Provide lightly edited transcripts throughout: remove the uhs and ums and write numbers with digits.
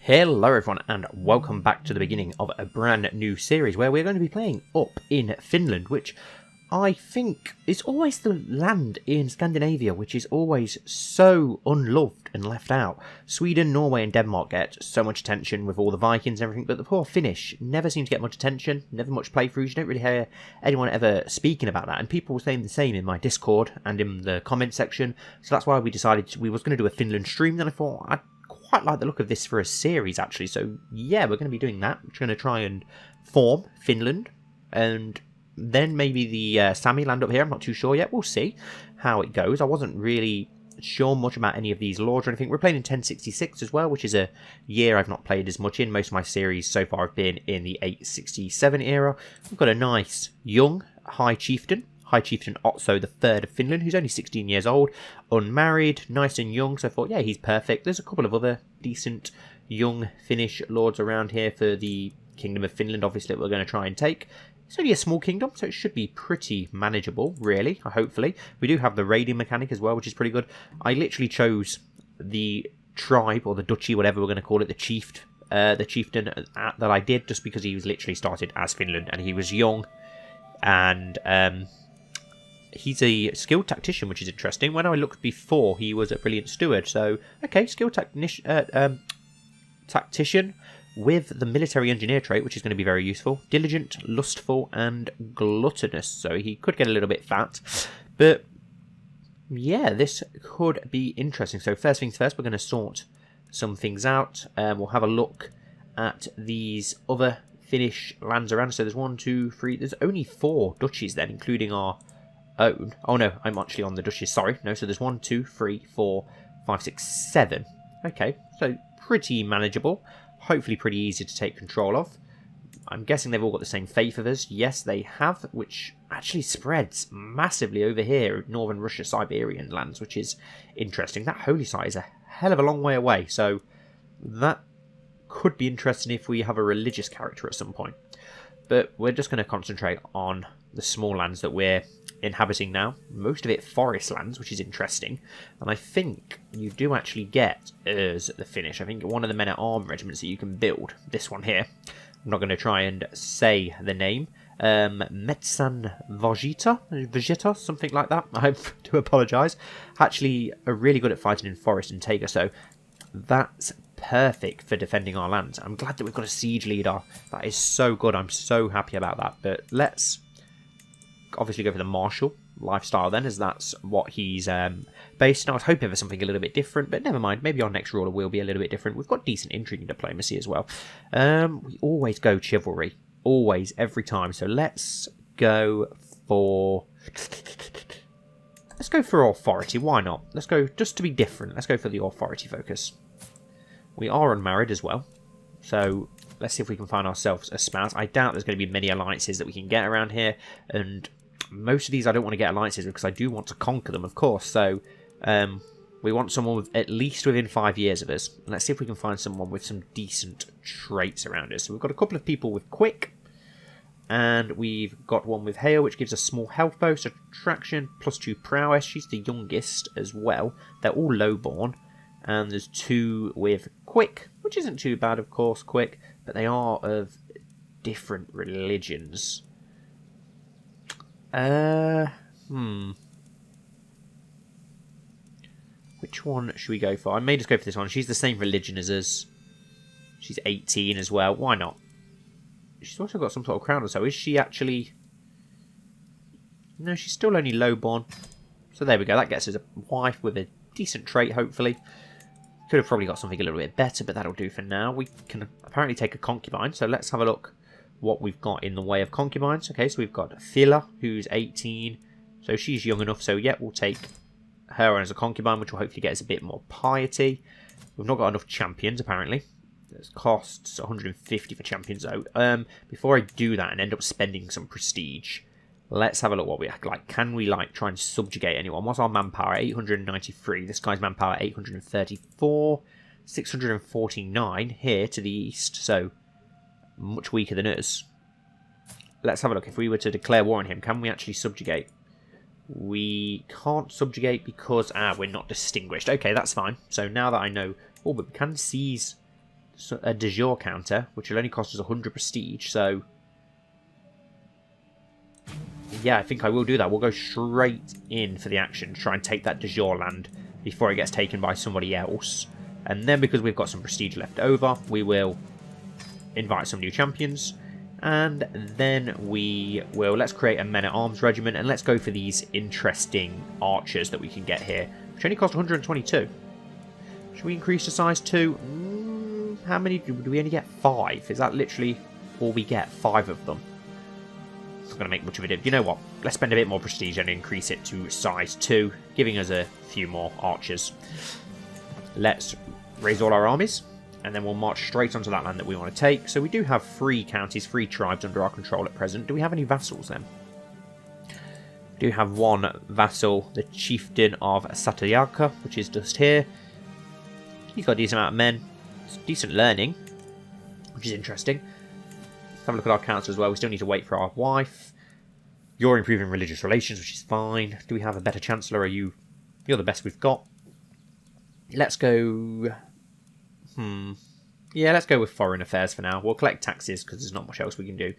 Hello everyone and welcome back to the beginning of a brand new series where we're going to be playing up in Finland, which I think is always the land in Scandinavia which is always so unloved and left out. Sweden, Norway and Denmark get so much attention with all the Vikings and everything, but the poor Finnish never seem to get much attention, never much playthroughs. You don't really hear anyone ever speaking about that, and people were saying the same in my Discord and in the comment section, so that's why we decided we was going to do a Finland stream. Then I thought I'd quite like the look of this for a series actually, so yeah, we're going to be doing that. We're going to try and form Finland and then maybe the Sami land up here. I'm not too sure yet. We'll see how it goes. I wasn't really sure much about any of these lords or anything. We're playing in 1066 as well, which is a year I've not played as much in. Most of my series so far have been in the 867 era. We've got a nice young High Chieftain Otso the Third of Finland, who's only 16 years old, unmarried, nice and young, so I thought, yeah, he's perfect. There's a couple of other decent young Finnish lords around here for the Kingdom of Finland, obviously, that we're going to try and take. It's only a small kingdom, so it should be pretty manageable, really, hopefully. We do have the raiding mechanic as well, which is pretty good. I literally chose the tribe, or the duchy, whatever we're going to call it, the chieftain that I did, just because he was literally started as Finland, and he was young, and he's a skilled tactician, which is interesting. When I looked before, he was a brilliant steward. So, okay, skilled tactician with the military engineer trait, which is going to be very useful. Diligent, lustful, and gluttonous. So he could get a little bit fat. But, yeah, this could be interesting. So first things first, we're going to sort some things out. We'll have a look at these other Finnish lands around. So there's 1, 2, 3. There's only 4 duchies then, including our own. Oh no, I'm actually on the duchies, sorry. No, so there's 1, 2, 3, 4, 5, 6, 7. Okay, so pretty manageable. Hopefully pretty easy to take control of. I'm guessing they've all got the same faith of us. Yes, they have, which actually spreads massively over here, Northern Russia, Siberian lands, which is interesting. That holy site is a hell of a long way away, so that could be interesting if we have a religious character at some point. But we're just going to concentrate on the small lands that we're inhabiting now. Most of it forest lands, which is interesting. And I think you do actually get, as the Finnish, I think one of the men-at-arms regiments that you can build. This one here. I'm not going to try and say the name. Metsan Vegeta, something like that. I do apologise. Actually, are really good at fighting in forest and Taiga, so that's perfect for defending our lands. I'm glad that we've got a siege leader. That is so good. I'm so happy about that. But let's obviously go for the martial lifestyle then, as that's what he's based on. I was hoping for something a little bit different, but never mind. Maybe our next ruler will be a little bit different. We've got decent intrigue and diplomacy as well. We always go chivalry. Always, every time. So let's go for authority. Why not? Let's go, just to be different, let's go for the authority focus. We are unmarried as well, so let's see if we can find ourselves a spouse. I doubt there's going to be many alliances that we can get around here, and most of these I don't want to get alliances with because I do want to conquer them, of course. So we want someone with at least within 5 years of us. Let's see if we can find someone with some decent traits around us. So we've got a couple of people with quick, and we've got one with hail, which gives us small health boost, attraction, +2 prowess. She's the youngest as well. They're all lowborn. And there's 2 with quick, which isn't too bad, of course, quick, but they are of different religions. Which one should we go for? I may just go for this one. She's the same religion as us. She's 18 as well. Why not? She's also got some sort of crown or so. Is she actually... No, she's still only lowborn. So there we go. That gets us a wife with a decent trait, hopefully. Could have probably got something a little bit better, but that'll do for now. We can apparently take a concubine, so let's have a look what we've got in the way of concubines. Okay, so we've got Phila, who's 18, so she's young enough, so yeah, we'll take her as a concubine, which will hopefully get us a bit more piety. We've not got enough champions, apparently. It costs 150 for champions, though. Before I do that and end up spending some prestige, let's have a look what we like. Can we try and subjugate anyone? What's our manpower? 893. This guy's manpower 834. 649 here to the east. So much weaker than us. Let's have a look. If we were to declare war on him, can we actually subjugate? We can't subjugate because we're not distinguished. Okay, that's fine. So now that I know, but we can seize a de jure counter, which will only cost us 100 prestige, so... yeah, I think I will do that. We'll go straight in for the action, try and take that de jure land before it gets taken by somebody else. And then, because we've got some prestige left over, we will invite some new champions. And then we will, let's create a men-at-arms regiment, and let's go for these interesting archers that we can get here, which only cost 122. Should we increase to size 2? How many do we only get? 5? Is that literally all we get? 5 of them. It's not going to make much of a difference. You know what? Let's spend a bit more prestige and increase it to size 2, giving us a few more archers. Let's raise all our armies, and then we'll march straight onto that land that we want to take. So we do have 3 counties, 3 tribes under our control at present. Do we have any vassals then? We do have 1 vassal, the Chieftain of Citadel, which is just here. He's got a decent amount of men, decent learning, which is interesting. Let's have a look at our council as well. We still need to wait for our wife. You're improving religious relations, which is fine. Do we have a better chancellor? Are you... You're the best we've got. Let's go... Yeah, let's go with foreign affairs for now. We'll collect taxes because there's not much else we can do.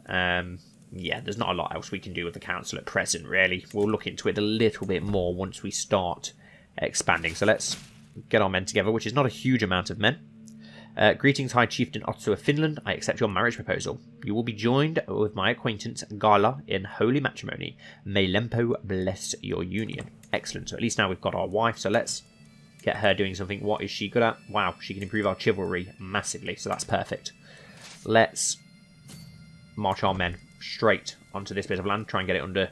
Yeah, there's not a lot else we can do with the council at present, really. We'll look into it a little bit more once we start expanding. So let's get our men together, which is not a huge amount of men. Greetings, High Chieftain Otso of Finland. I accept your marriage proposal. You will be joined with my acquaintance Gala in holy matrimony. May Lempo bless your union. Excellent. So at least now we've got our wife. So let's get her doing something. What is she good at? Wow, she can improve our chivalry massively. So that's perfect. Let's march our men straight onto this bit of land. Try and get it under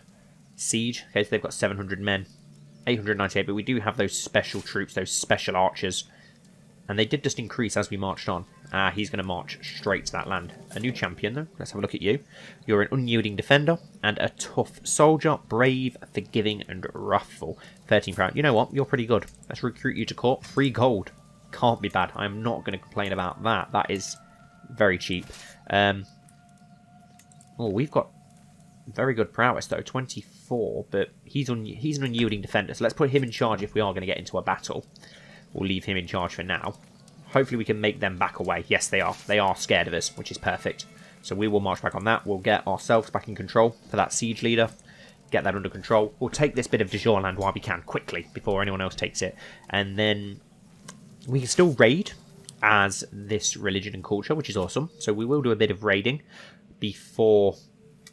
siege. Okay, so they've got 700 men. 898, but we do have those special troops, those special archers. And they did just increase as we marched on. He's going to march straight to that land. A new champion, though. Let's have a look at you. You're an unyielding defender and a tough soldier. Brave, forgiving, and wrathful. 13 proud. You know what? You're pretty good. Let's recruit you to court. 3 gold. Can't be bad. I'm not going to complain about that. That is very cheap. Oh, we've got very good prowess, though. 24, but he's an unyielding defender. So let's put him in charge if we are going to get into a battle. We'll leave him in charge for now. Hopefully we can make them back away. Yes, they are. They are scared of us, which is perfect. So we will march back on that. We'll get ourselves back in control for that siege leader. Get that under control. We'll take this bit of de jure land while we can, quickly, before anyone else takes it. And then we can still raid as this religion and culture, which is awesome. So we will do a bit of raiding before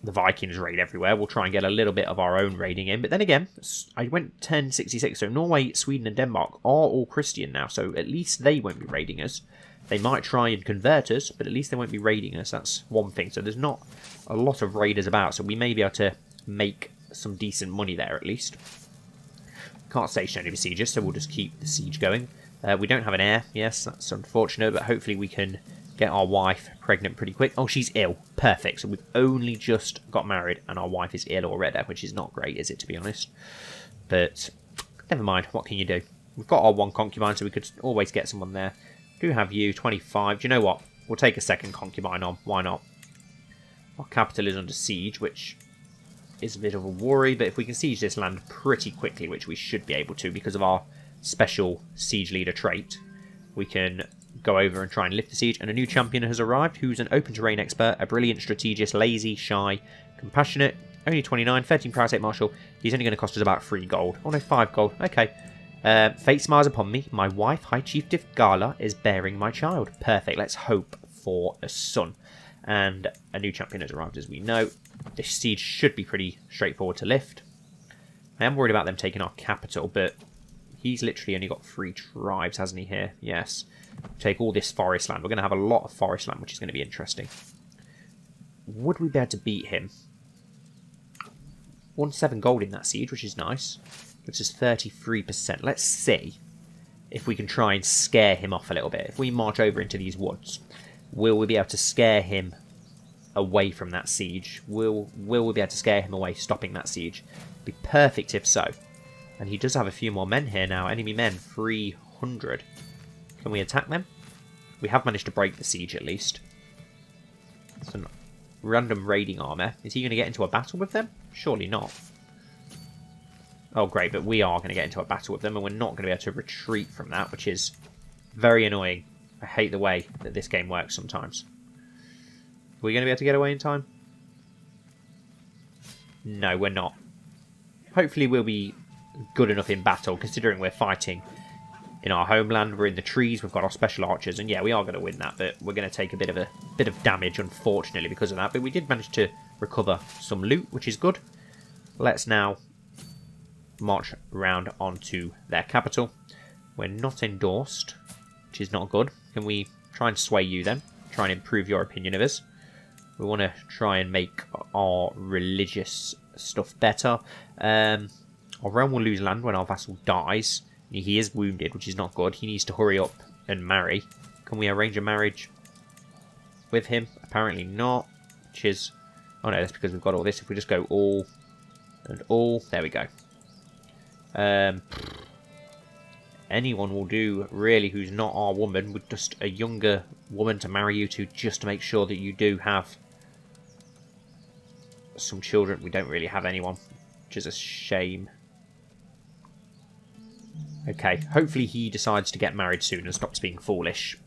the Vikings raid everywhere. We'll try and get a little bit of our own raiding in. But then again, I went 1066. So Norway, Sweden and Denmark are all Christian now. So at least they won't be raiding us. They might try and convert us, but at least they won't be raiding us. That's one thing. So there's not a lot of raiders about. So we may be able to make some decent money there at least. Can't station any besiegers, so we'll just keep the siege going. We don't have an heir. Yes, that's unfortunate. But hopefully we can get our wife pregnant pretty quick. Oh, she's ill. Perfect. So we've only just got married and our wife is ill already, which is not great, is it, to be honest? But never mind. What can you do? We've got our 1 concubine, so we could always get someone there. Do have you, 25. Do you know what? We'll take a second concubine on. Why not? Our capital is under siege, which is a bit of a worry. But if we can siege this land pretty quickly, which we should be able to because of our special siege leader trait, we can go over and try and lift the siege. And a new champion has arrived who's an open terrain expert, a brilliant strategist, lazy, shy, compassionate, only 29, 13 price 8 marshal. He's only going to cost us about 3 gold. Oh no, 5 gold. Okay. Fate smiles upon me. My wife, High Chieftain Gala, is bearing my child. Perfect. Let's hope for a son. And a new champion has arrived, as we know. This siege should be pretty straightforward to lift. I am worried about them taking our capital, but he's literally only got 3 tribes, hasn't he, here? Yes. Take all this forest land. We're going to have a lot of forest land, which is going to be interesting. Would we be able to beat him? 1-7 gold in that siege, which is nice. Gives us 33%. Let's see if we can try and scare him off a little bit. If we march over into these woods, will we be able to scare him away from that siege? Will we be able to scare him away, stopping that siege? Be perfect if so. And he does have a few more men here now. Enemy men, 300. Can we attack them? We have managed to break the siege at least. Some random raiding armor. Is he going to get into a battle with them? Surely not. Oh great, but we are going to get into a battle with them and we're not going to be able to retreat from that, which is very annoying. I hate the way that this game works sometimes. Are we going to be able to get away in time? No, we're not. Hopefully we'll be good enough in battle, considering we're fighting in our homeland. We're in the trees, we've got our special archers, and yeah, we are going to win that, but we're going to take a bit of damage, unfortunately, because of that. But we did manage to recover some loot, which is good. Let's now march round onto their capital. We're not endorsed, which is not good. Can we try and sway you then? Try and improve your opinion of us. We want to try and make our religious stuff better. Our realm will lose land when our vassal dies. He is wounded, which is not good. He needs to hurry up and marry. Can we arrange a marriage with him? Apparently not. Which is... Oh no, that's because we've got all this. If we just go all and all... There we go. Anyone will do, really, who's not our woman, with just a younger woman to marry you to, just to make sure that you do have some children. We don't really have anyone, which is a shame. Okay, hopefully he decides to get married soon and stops being foolish.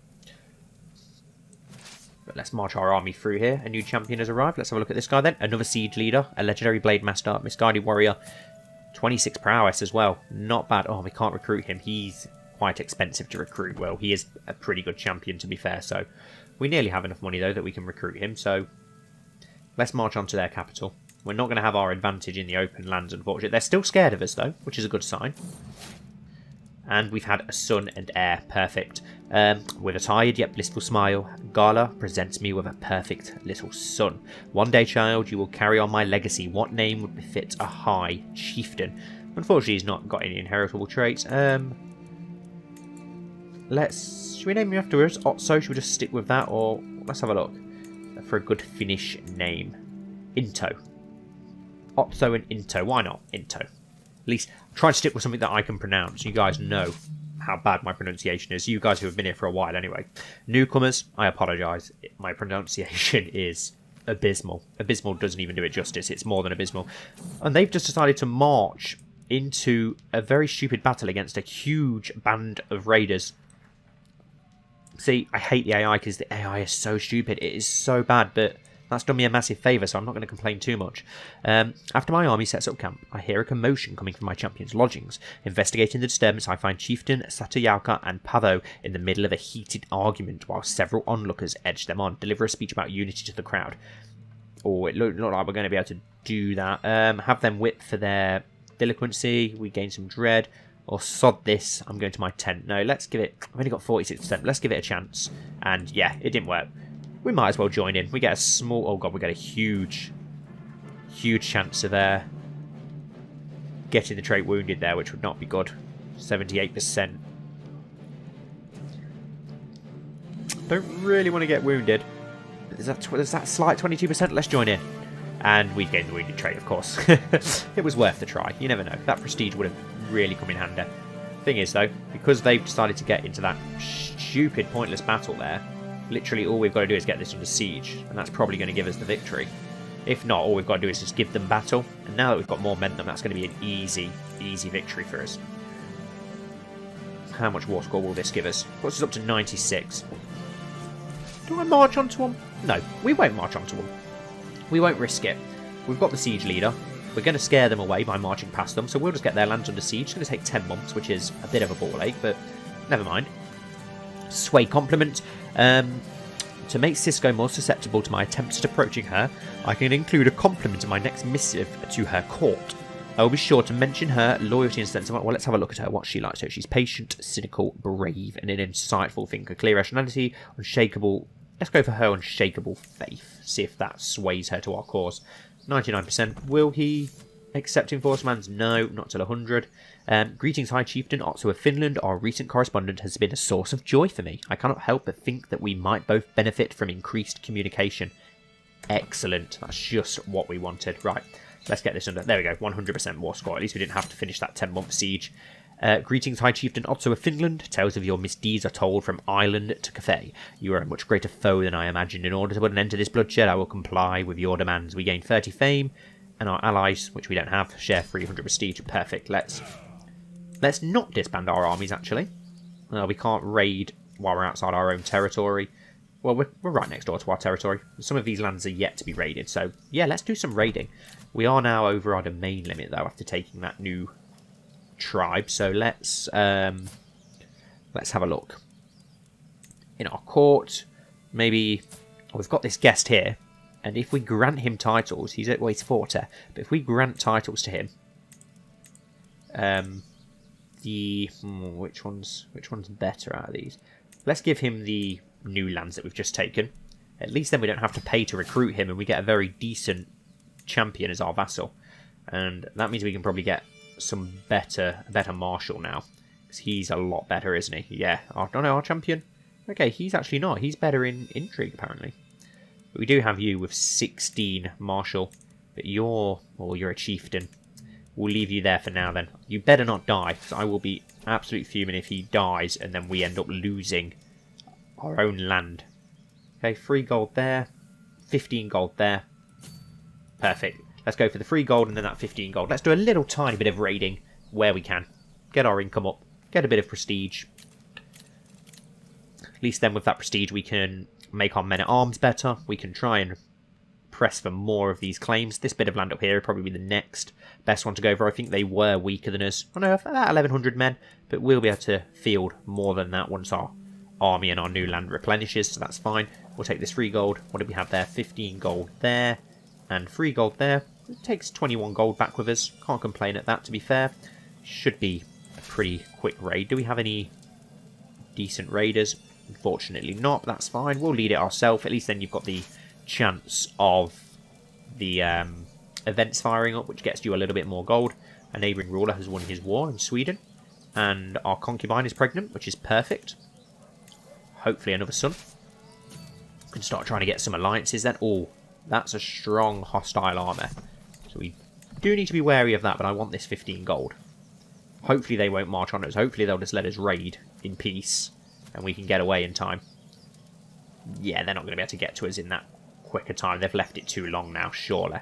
But let's march our army through here. A new champion has arrived. Let's have a look at this guy then. Another siege leader, a legendary blade master, misguided warrior, 26 prowess as well. Not bad. Oh, we can't recruit him. He's quite expensive to recruit. Well, he is a pretty good champion, to be fair. So we nearly have enough money, though, that we can recruit him. So let's march on to their capital. We're not going to have our advantage in the open lands, unfortunately. They're still scared of us, though, which is a good sign. And we've had a son and heir. Perfect. With a tired yet blissful smile, Gala presents me with a perfect little son. One day, child, you will carry on my legacy. What name would befit a high chieftain? Unfortunately, he's not got any inheritable traits. Should we name him after us? Otso, should we just stick with that? Or let's have a look for a good Finnish name. Into. Otso and Into. Why not? Into. At least try and stick with something that I can pronounce. You guys know how bad my pronunciation is. You guys who have been here for a while anyway. Newcomers, I apologise. My pronunciation is abysmal. Abysmal doesn't even do it justice. It's more than abysmal. And they've just decided to march into a very stupid battle against a huge band of raiders. See, I hate the AI because the AI is so stupid. It is so bad, but that's done me a massive favour, so I'm not going to complain too much. After my army sets up camp, I hear a commotion coming from my champion's lodgings. Investigating the disturbance, I find Chieftain Satoyalka and Pavo in the middle of a heated argument, while several onlookers edge them on, deliver a speech about unity to the crowd. Oh, it looked like we're going to be able to do that. Have them whipped for their delinquency. We gain some dread. Or sod this, I'm going to my tent. No, let's give it... I've only got 46%. Let's give it a chance. And yeah, it didn't work. We might as well join in. We get a small... Oh god, we get a huge chance of getting the trait wounded there, which would not be good. 78%. Don't really want to get wounded. But there's that slight 22%. Let's join in. And we gained the wounded trait, of course. It was worth the try. You never know. That prestige would have really come in handy. Thing is, though, because they've decided to get into that stupid, pointless battle there, literally all we've got to do is get this under siege, and that's probably going to give us the victory. If not, all we've got to do is just give them battle, and now that we've got more momentum, that's going to be an easy victory for us. How much war score will this give us? Puts us up to 96. Do I march onto them? No, we won't march onto them. We won't risk it. We've got the siege leader. We're going to scare them away by marching past them, so we'll just get their lands under siege. It's going to take 10 months, which is a bit of a ball ache, but never mind. Sway compliment. To make Cisco more susceptible to my attempts at approaching her, I can include a compliment in my next missive to her court. I will be sure to mention her loyalty and sense of... Well, let's have a look at her, what she likes. So she's patient, cynical, brave, and an insightful thinker. Clear rationality, unshakable... Let's go for her unshakable faith. See if that sways her to our cause. 99%. Will he accept enforcements? No, not till 100. Greetings, High Chieftain Otso of Finland. Our recent correspondence has been a source of joy for me. I cannot help but think that we might both benefit from increased communication. Excellent. That's just what we wanted. Right, let's get this under. There we go, 100% war score. At least we didn't have to finish that 10-month siege. Greetings, High Chieftain Otso of Finland. Tales of your misdeeds are told from island to cafe. You are a much greater foe than I imagined. In order to put an end to this bloodshed, I will comply with your demands. We gain 30 fame, and our allies, which we don't have, share 300 prestige. Perfect. Let's not disband our armies, actually. We can't raid while we're outside our own territory. Well, we're right next door to our territory. Some of these lands are yet to be raided, so yeah, let's do some raiding. We are now over our domain limit, though, after taking that new tribe, so let's have a look. In our court, maybe... we've got this guest here, and if we grant him titles, he's at Waste Forte, but if we grant titles to him, which one's better out of these? Let's give him the new lands that we've just taken. At least then we don't have to pay to recruit him, and we get a very decent champion as our vassal. And that means we can probably get some better marshal now, because he's a lot better, isn't he? Yeah, our champion. Okay, he's actually not. He's better in intrigue, apparently. But we do have you with 16 marshal, but you're a chieftain. We'll leave you there for now, then. You better not die, because I will be absolutely fuming if he dies, and then we end up losing our own land. Okay, 3 gold there, 15 gold there. Perfect. Let's go for the 3 gold and then that 15 gold. Let's do a little tiny bit of raiding where we can. Get our income up, get a bit of prestige. At least then with that prestige we can make our men-at-arms better. We can try and press for more of these claims. This bit of land up here would probably be the next best one to go for. I think they were weaker than us. I know, about 1,100 men, but we'll be able to field more than that once our army and our new land replenishes, so that's fine. We'll take this 3 gold. What did we have there? 15 gold there, and 3 gold there. It takes 21 gold back with us. Can't complain at that, to be fair. Should be a pretty quick raid. Do we have any decent raiders? Unfortunately not, but that's fine. We'll lead it ourselves. At least then you've got the chance of the events firing up, which gets you a little bit more gold. A neighbouring ruler has won his war in Sweden, and our concubine is pregnant, which is perfect. Hopefully another son. We can start trying to get some alliances then. Oh, that's a strong hostile army. So we do need to be wary of that, but I want this 15 gold. Hopefully they won't march on us. Hopefully they'll just let us raid in peace, and we can get away in time. Yeah, they're not going to be able to get to us in that quicker time. They've left it too long now, surely.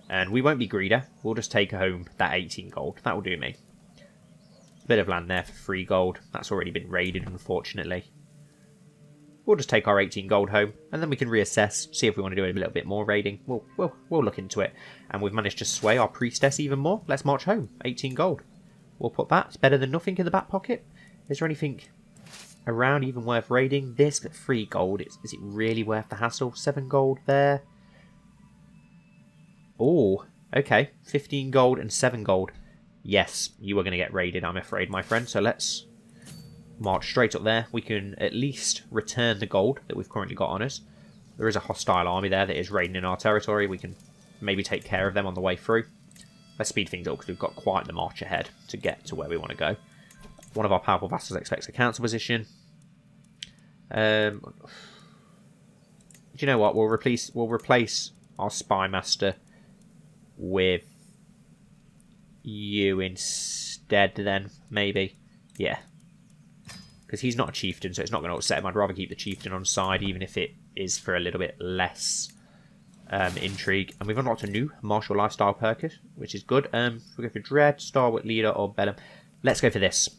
And we won't be greedy. We'll just take home that 18 gold. That will do me. Bit of land there for 3 gold. That's already been raided, unfortunately. We'll just take our 18 gold home, and then we can reassess, see if we want to do a little bit more raiding. We'll look into it. And we've managed to sway our priestess even more. Let's march home. 18 gold. We'll put that. It's better than nothing in the back pocket. Is there anything around even worth raiding? This, but 3 gold. Is it really worth the hassle? 7 gold there. Oh, okay. 15 gold and 7 gold. Yes, you are going to get raided, I'm afraid, my friend. So let's march straight up there. We can at least return the gold that we've currently got on us. There is a hostile army there that is raiding in our territory. We can maybe take care of them on the way through. Let's speed things up because we've got quite the march ahead to get to where we want to go. One of our powerful vassals expects a council position. Do you know what? We'll replace our spy master with you instead then, maybe. Yeah. Because he's not a chieftain, so it's not going to upset him. I'd rather keep the chieftain on side, even if it is for a little bit less intrigue. And we've unlocked a new martial lifestyle perk, which is good. If we go for Dread, Stalwart Leader, or Bellum, let's go for this.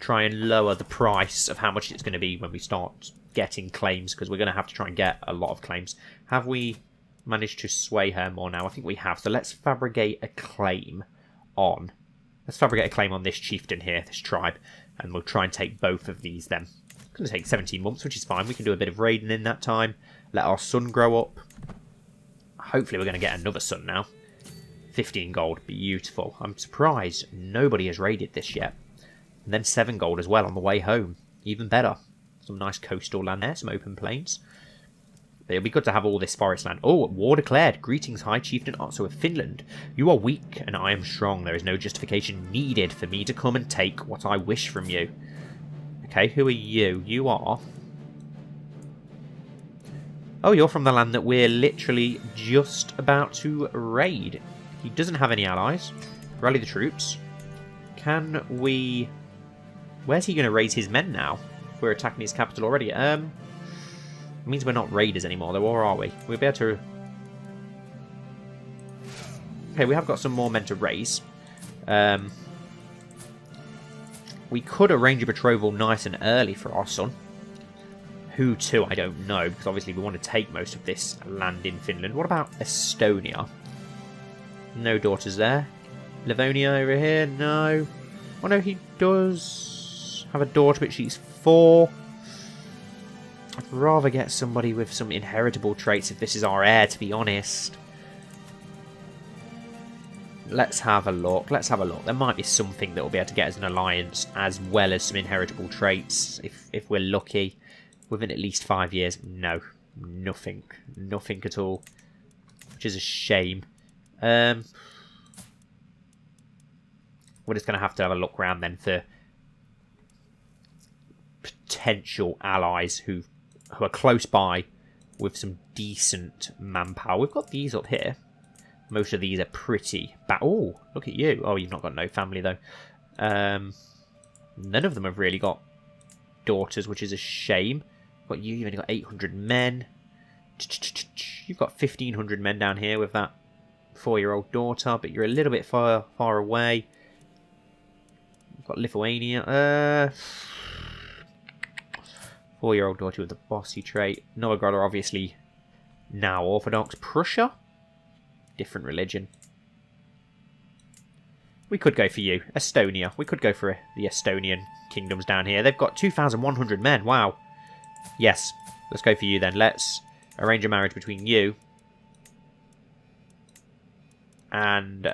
Try and lower the price of how much it's going to be when we start getting claims, because we're going to have to try and get a lot of claims. Have we managed to sway her more now? I think we have. So let's fabricate a claim on... Let's fabricate a claim on this chieftain here, this tribe. And we'll try and take both of these then. It's going to take 17 months, which is fine. We can do a bit of raiding in that time. Let our son grow up. Hopefully we're going to get another son now. 15 gold. Beautiful. I'm surprised nobody has raided this yet. And then 7 gold as well on the way home. Even better. Some nice coastal land there. Some open plains. But it'll be good to have all this forest land. Oh, war declared. Greetings, High Chieftain Otso of Finland. You are weak, and I am strong. There is no justification needed for me to come and take what I wish from you. Okay, who are you? You are... Oh, you're from the land that we're literally just about to raid. He doesn't have any allies. Rally the troops. Can we... Where's he going to raise his men now? We're attacking his capital already. It means we're not raiders anymore, though, or are we? We'll be able to... Okay, we have got some more men to raise. We could arrange a betrothal nice and early for our son. Who to, I don't know, because obviously we want to take most of this land in Finland. What about Estonia? No daughters there. Livonia over here? No. Oh no, he does have a daughter, but she's 4. I'd rather get somebody with some inheritable traits if this is our heir, to be honest. Let's have a look. Let's have a look. There might be something that will be able to get us an alliance as well as some inheritable traits if we're lucky. Within at least 5 years. No. Nothing. Nothing at all. Which is a shame. We're just going to have a look around then for potential allies who are close by with some decent manpower. We've got these up here. Most of these are pretty bad. Oh, look at you. Oh, you've not got no family though. None of them have really got daughters, which is a shame. Got you, you've only got 800 men. You've got 1,500 men down here with that 4-year-old daughter, but you're a little bit far away. You've got Lithuania. 4-year-old daughter with the bossy trait. Novgorod are obviously now Orthodox. Prussia? Different religion. We could go for you. Estonia. We could go for the Estonian kingdoms down here. They've got 2,100 men. Wow. Yes. Let's go for you then. Let's arrange a marriage between you and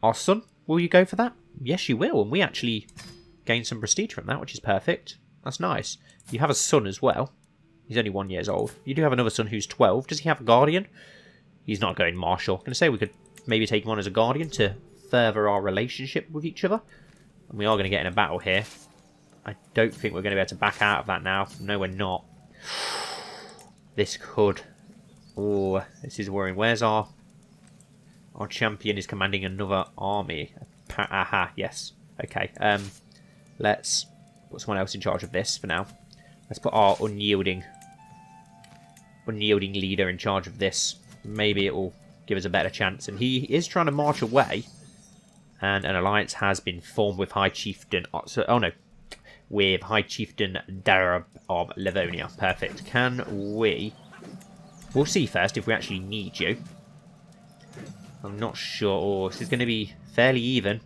our son. Will you go for that? Yes, you will. And we actually gain some prestige from that, which is perfect. That's nice. You have a son as well. He's only 1 year old. You do have another son who's 12. Does he have a guardian? He's not going martial. I'm going to say we could maybe take him on as a guardian to further our relationship with each other. And we are going to get in a battle here. I don't think we're going to be able to back out of that now. No, we're not. This could... Oh, this is worrying. Where's our champion is commanding another army. Aha, yes. Okay. Let's put someone else in charge of this for now. Let's put our unyielding leader in charge of this. Maybe it will give us a better chance. And he is trying to march away. And an alliance has been formed with High Chieftain Otso. Oh no. With High Chieftain Darab of Livonia. Perfect. Can we... We'll see first if we actually need you. I'm not sure. Oh, this is going to be fairly even.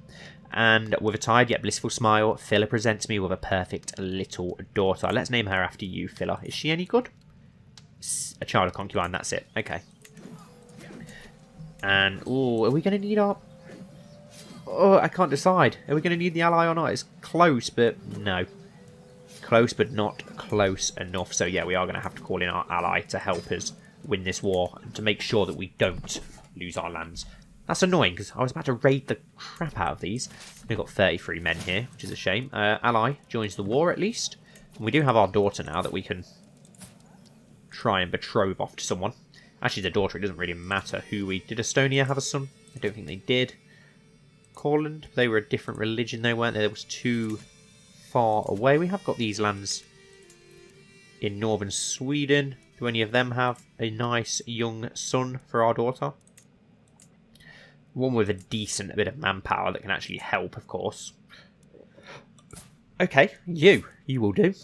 And with a tired yet blissful smile, Phila presents me with a perfect little daughter. Let's name her after you, Phila. Is she any good? A child of concubine, that's it. Okay. And, oh, are we going to need our... Oh, I can't decide. Are we going to need the ally or not? It's close, but no. Close, but not close enough. So, yeah, we are going to have to call in our ally to help us win this war and to make sure that we don't lose our lands. That's annoying, because I was about to raid the crap out of these. We've got 33 men here, which is a shame. Ally joins the war, at least. And we do have our daughter now that we can try and betroth off to someone. Actually, the daughter, it doesn't really matter who we... Did Estonia have a son? I don't think they did. Courland, they were a different religion, they weren't they? They was too far away. We have got these lands in northern Sweden. Do any of them have a nice young son for our daughter? One with a decent bit of manpower that can actually help, of course. Okay, you will do.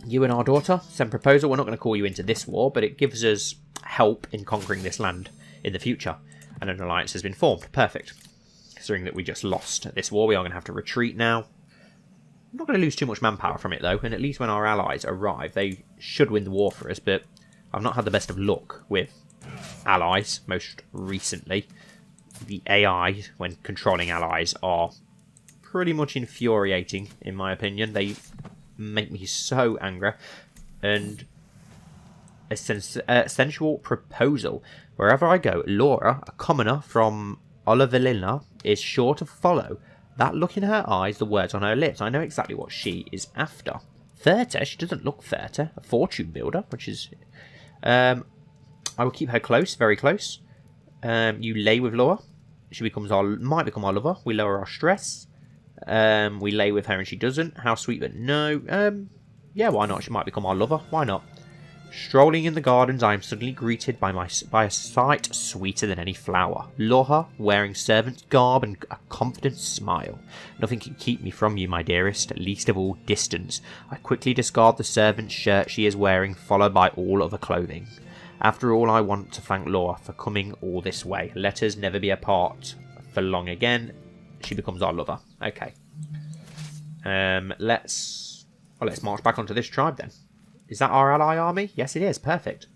You and our daughter, send proposal. We're not going to call you into this war, but it gives us help in conquering this land in the future. And an alliance has been formed. Perfect. Considering that we just lost this war, we are going to have to retreat now. I'm not going to lose too much manpower from it, though. And at least when our allies arrive, they should win the war for us. But I've not had the best of luck with allies most recently. The AI, when controlling allies, are pretty much infuriating, in my opinion. They make me so angry. And a sensual proposal. Wherever I go, Laura, a commoner from Olavilina, is sure to follow. That look in her eyes, the words on her lips. I know exactly what she is after. 30? She doesn't look 30. A fortune builder, which is... I will keep her close, very close. You lay with Laura. She might become our lover. We lower our stress. We lay with her and she doesn't. How sweet, but no. Yeah, why not? She might become our lover. Why not? Strolling in the gardens, I am suddenly greeted by a sight sweeter than any flower. Loha, wearing servant's garb and a confident smile. Nothing can keep me from you, my dearest, least of all distance. I quickly discard the servant's shirt she is wearing, followed by all other clothing. After all, I want to thank Loha for coming all this way. Let us never be apart for long again. She becomes our lover. Okay. Let's march back onto this tribe then. Is that our ally army? Yes, it is. Perfect.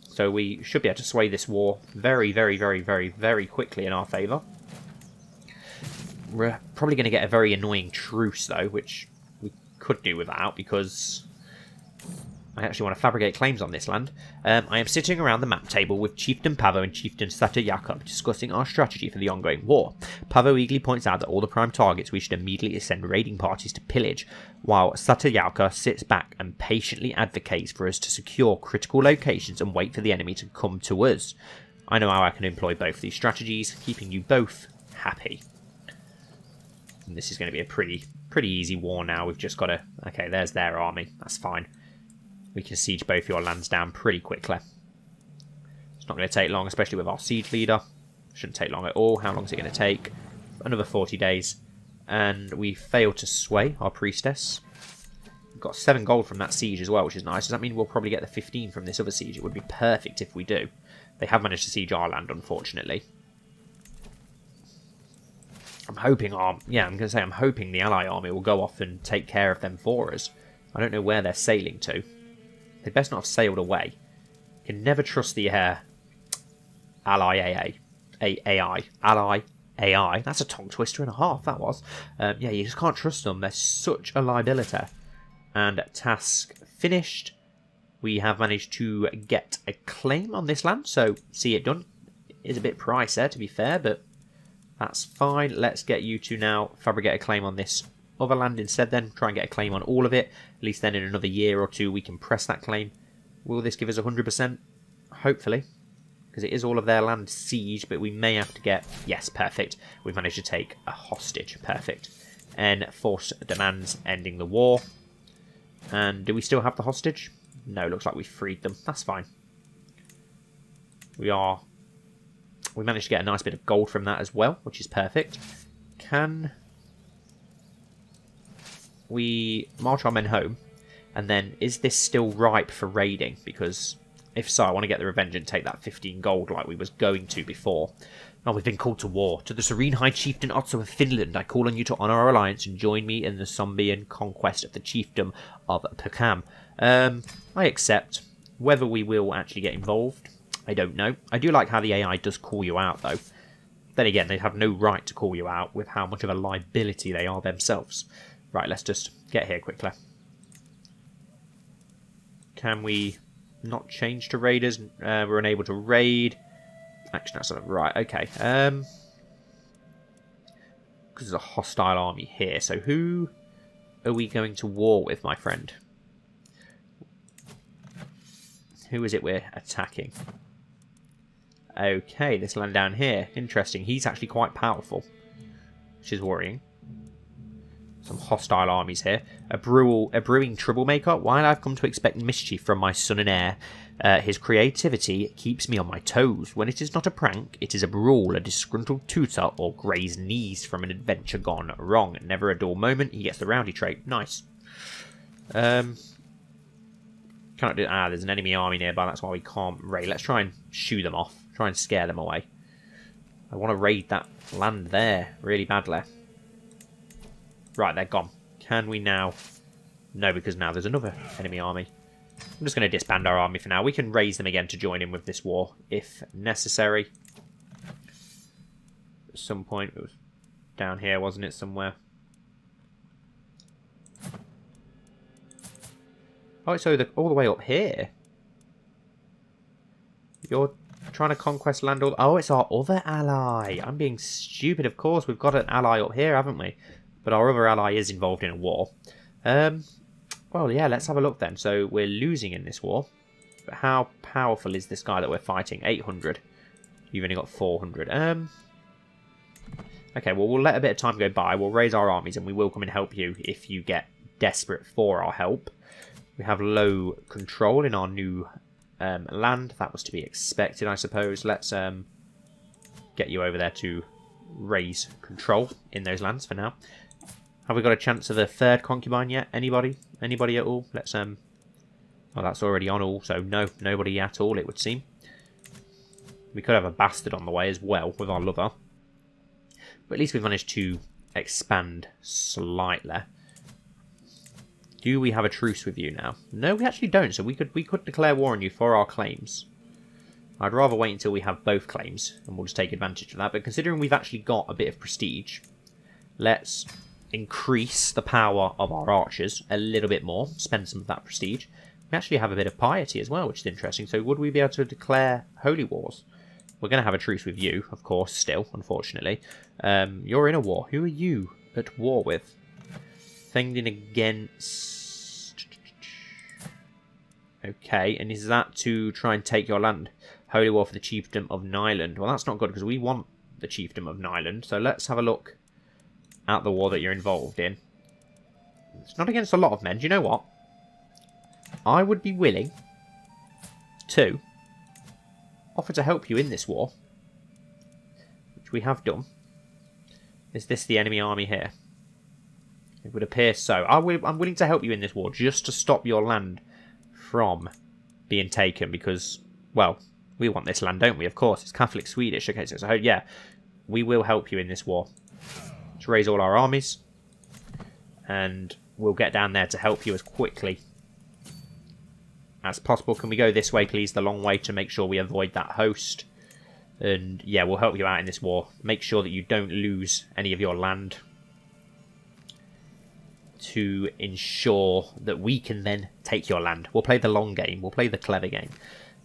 So we should be able to sway this war very, very, very, very, very quickly in our favour. We're probably going to get a very annoying truce, though, which we could do without, because I actually want to fabricate claims on this land. I am sitting around the map table with Chieftain Pavo and Chieftain Satyaka discussing our strategy for the ongoing war. Pavo eagerly points out that all the prime targets we should immediately send raiding parties to pillage, while Satyaka sits back and patiently advocates for us to secure critical locations and wait for the enemy to come to us. I know how I can employ both these strategies, keeping you both happy. And this is going to be a pretty easy war now. We've just got to... Okay, there's their army. That's fine. We can siege both your lands down pretty quickly. It's not going to take long, especially with our siege leader. Shouldn't take long at all. How long is it going to take? Another 40 days. And we failed to sway our priestess. We've got 7 gold from that siege as well, which is nice. Does that mean we'll probably get the 15 from this other siege? It would be perfect if we do. They have managed to siege our land, unfortunately. I'm hoping I'm hoping the ally army will go off and take care of them for us. I don't know where they're sailing to. They best not have sailed away. You can never trust the ally AI. That's a tongue twister and a half, that was. Yeah, you just can't trust them. They're such a liability. And task finished. We have managed to get a claim on this land, so see it done. It is a bit pricey, to be fair, but that's fine. Let's get you to now fabricate a claim on this other land instead then. Try and get a claim on all of it. At least then in another year or two we can press that claim. Will this give us 100%? Hopefully. Because it is all of their land siege, but we may have to get... Yes, perfect. We've managed to take a hostage. Perfect. And force demands ending the war. And do we still have the hostage? No, looks like we freed them. That's fine. We managed to get a nice bit of gold from that as well, which is perfect. Can we march our men home? And then, is this still ripe for raiding? Because if so, I want to get the revenge and take that 15 gold like we was going to before. Now we've been called to war. To the Serene High Chieftain Otso of Finland, I call on you to honour our alliance and join me in the Sombian conquest of the chiefdom of Pekam. I accept. Whether we will actually get involved, I don't know. I do like how the AI does call you out, though. Then again, they have no right to call you out with how much of a liability they are themselves. Right, let's just get here quickly. Can we not change to raiders? We're unable to raid. Actually, that's not right. Okay. Because there's a hostile army here. So who are we going to war with, my friend? Who is it we're attacking? Okay, this land down here. Interesting. He's actually quite powerful, which is worrying. Some hostile armies here. A brewing troublemaker. While I've come to expect mischief from my son and heir, his creativity keeps me on my toes. When it is not a prank, it is a brawl, a disgruntled tutor, or Grey's knees from an adventure gone wrong. Never a dull moment. He gets the rowdy trait. Nice. Cannot do... there's an enemy army nearby. That's why we can't raid. Let's try and shoo them off. Try and scare them away. I want to raid that land there really badly. Right, they're gone. Can we now... No, because now there's another enemy army. I'm just going to disband our army for now. We can raise them again to join in with this war, if necessary. At some point, it was down here, wasn't it, somewhere? Oh, so all the way up here? You're trying to conquest land all... Oh, it's our other ally. I'm being stupid, of course. We've got an ally up here, haven't we? But our other ally is involved in a war. Well, yeah, let's have a look then. So we're losing in this war. But how powerful is this guy that we're fighting? 800. You've only got 400. Okay, well, we'll let a bit of time go by. We'll raise our armies and we will come and help you if you get desperate for our help. We have low control in our new land. That was to be expected, I suppose. Let's get you over there to raise control in those lands for now. Have we got a chance of a third concubine yet? Anybody? Anybody at all? Let's well, that's already on all, so no, nobody at all, it would seem. We could have a bastard on the way as well with our lover. But at least we've managed to expand slightly. Do we have a truce with you now? No, we actually don't, so we could declare war on you for our claims. I'd rather wait until we have both claims, and we'll just take advantage of that. But considering we've actually got a bit of prestige, let's increase the power of our archers a little bit more, spend some of that prestige. We actually have a bit of piety as well, which is interesting. So would we be able to declare holy wars? We're going to have a truce with you, of course, still, unfortunately. You're in a war. Who are you at war with? Fengding against... Okay, and is that to try and take your land? Holy war for the Chieftain of Nyland. Well, that's not good, because we want the Chieftain of Nyland. So let's have a look at the war that you're involved in. It's not against a lot of men. Do you know what? I would be willing to offer to help you in this war, which we have done. Is this the enemy army here? It would appear so. I'm willing to help you in this war just to stop your land from being taken because, well, we want this land, don't we? Of course, it's Catholic Swedish. Okay, so yeah, we will help you in this war. Let's raise all our armies, and we'll get down there to help you as quickly as possible. Can we go this way, please? The long way, to make sure we avoid that host. And yeah, we'll help you out in this war. Make sure that you don't lose any of your land to ensure that we can then take your land. We'll play the long game. We'll play the clever game.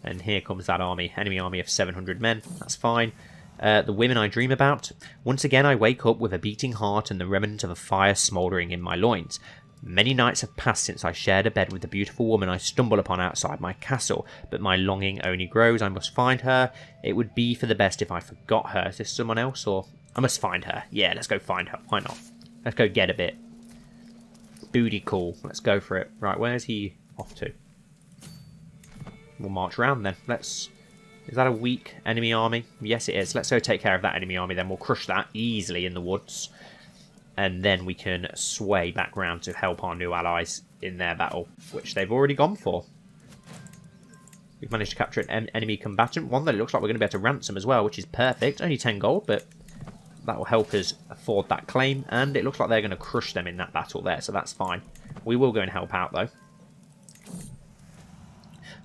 And here comes that army. Enemy army of 700 men. That's fine. The women I dream about. Once again, I wake up with a beating heart and the remnant of a fire smouldering in my loins. Many nights have passed since I shared a bed with the beautiful woman I stumble upon outside my castle, but my longing only grows. I must find her. It would be for the best if I forgot her. Is this someone else, or... I must find her. Yeah, let's go find her. Why not? Let's go get a bit. Booty call. Let's go for it. Right, where's he off to? We'll march around then. Let's... Is that a weak enemy army? Yes, it is. Let's go take care of that enemy army then. We'll crush that easily in the woods. And then we can sway back round to help our new allies in their battle, which they've already gone for. We've managed to capture an enemy combatant, one that it looks like we're going to be able to ransom as well, which is perfect. Only 10 gold, but that will help us afford that claim. And it looks like they're going to crush them in that battle there, so that's fine. We will go and help out, though.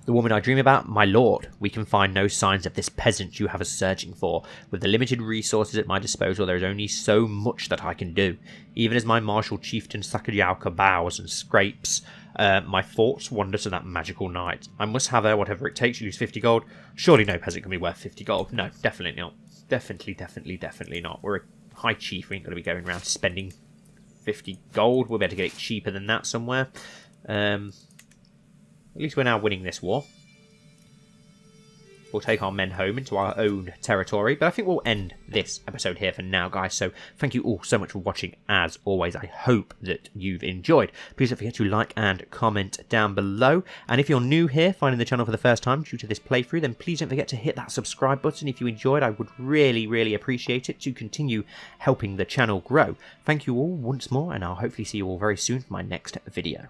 The woman I dream about, my lord. We can find no signs of this peasant you have us searching for. With the limited resources at my disposal, there is only so much that I can do. Even as my martial chieftain Sakayauka bows and scrapes, my thoughts wander to that magical night. I must have her, whatever it takes. You lose 50 gold. Surely no peasant can be worth 50 gold. No, definitely not. Definitely not. We're a high chief. We ain't going to be going around spending 50 gold. We'll be able to get it cheaper than that somewhere. At least we're now winning this war. We'll take our men home into our own territory. But I think we'll end this episode here for now, guys. So thank you all so much for watching. As always, I hope that you've enjoyed. Please don't forget to like and comment down below. And if you're new here, finding the channel for the first time due to this playthrough, then please don't forget to hit that subscribe button. If you enjoyed, I would really appreciate it to continue helping the channel grow. Thank you all once more, and I'll hopefully see you all very soon for my next video.